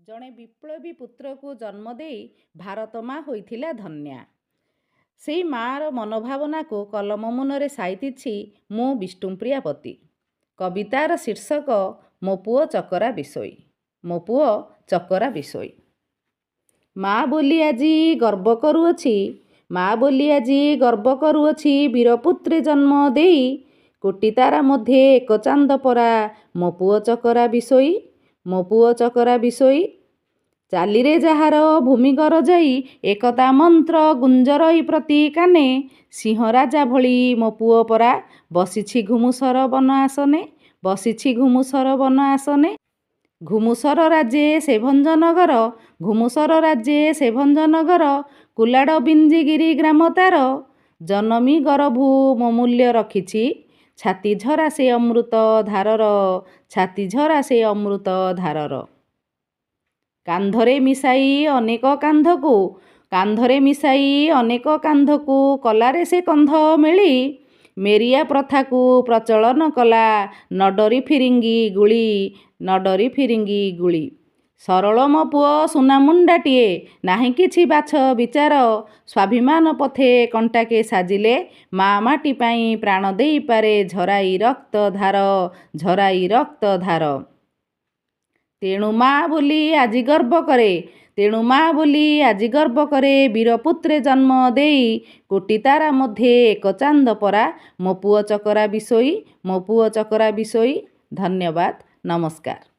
ଜଣେ ବିପ୍ଳବୀ ପୁତ୍ରକୁ ଜନ୍ମ ଦେଇ ଭାରତ ମା ହୋଇଥିଲା ଧନ୍ୟା। ସେଇ ମାଆର ମନୋଭାବନାକୁ କଲମ ମୁନରେ ସାଇତିଛି ମୁଁ ବିଷ୍ଣୁପ୍ରିୟା ପତି। କବିତାର ଶୀର୍ଷକ ମୋ ପୁଅ ଚକରା ବିଷୋଇ। ମୋ ପୁଅ ଚକରା ବିଷୋଇ। ମା ବୋଲି ଆଜି ଗର୍ବ କରୁଅଛି, ମା ବୋଲି ଆଜି ଗର୍ବ କରୁଅଛି, ବୀରପୁତ୍ରେ ଜନ୍ମ ଦେଇ। କୋଟି ତାରା ମଧ୍ୟରେ ଏକ ଚାନ୍ଦ ପରା, ମୋ ପୁଅ ଚକରା ବିଷୋଇ, ମୋ ପୁଅ ଚକରା ବିଷୋଇ। ଚାଲିରେ ଯାହାର ଭୂମି ଗରଜାଇ, ଏକତା ମନ୍ତ୍ର ଗୁଞ୍ଜରଇ ପ୍ରତି କାନେ। ସିଂହ ରାଜା ଭଳି ମୋ ପୁଅ ପରା, ବସିଛି ଘୁମୁସର ବନ ଆସନେ, ବସିଛି ଘୁମୁସର ବନ ଆସନେ। ଘୁମୁସର ରାଜେ ସେ ଭଞ୍ଜନଗର, ଘୁମୁସର ରାଜେ ସେ ଭଞ୍ଜନଗର। କୁଲାଡ଼ ବିଞ୍ଜିଗିରି ଗ୍ରାମ ତାର, ଜନମୀ ଗରଭୁ ମୋ ମୂଲ୍ୟ ରଖିଛି। ଛାତି ଝରା ସେ ଅମୃତ ଧାରର, ଛାତି ଝରା ସେ ଅମୃତ ଧାରର। କାନ୍ଧରେ ମିଶାଇ ଅନେକ କାନ୍ଧକୁ, କାନ୍ଧରେ ମିଶାଇ ଅନେକ କାନ୍ଧକୁ, କଲାରେ ସେ କନ୍ଧ ମେଳି। ମେରିଆ ପ୍ରଥାକୁ ପ୍ରଚଳନ କଲା, ନଡରି ଫିରିଙ୍ଗି ଗୁଳି, ନଡରି ଫିରିଙ୍ଗି ଗୁଳି। ସରଳ ମୋ ପୁଅ ସୁନା ମୁଣ୍ଡାଟିଏ, ନାହିଁ କିଛି ବାଛ ବିଚାର। ସ୍ୱାଭିମାନ ପଥେ କଣ୍ଟାକେ ସାଜିଲେ, ମା ମାଟି ପାଇଁ ପ୍ରାଣ ଦେଇପାରେ ଝରାଇ ରକ୍ତ ଧାର, ଝରାଇ ରକ୍ତ ଧାର। ତେଣୁ ମା ବୋଲି ଆଜି ଗର୍ବ କରେ, ତେଣୁ ମା ବୋଲି ଆଜି ଗର୍ବ କରେ, ବୀରପୁତ୍ରେ ଜନ୍ମ ଦେଇ। କୋଟି ତାରା ମଧ୍ୟରେ ଏକ ଚାନ୍ଦ ପରା, ମୋ ପୁଅ ଚକରା ବିଷୋଇ, ମୋ ପୁଅ ଚକରା ବିଷୋଇ। ଧନ୍ୟବାଦ, ନମସ୍କାର।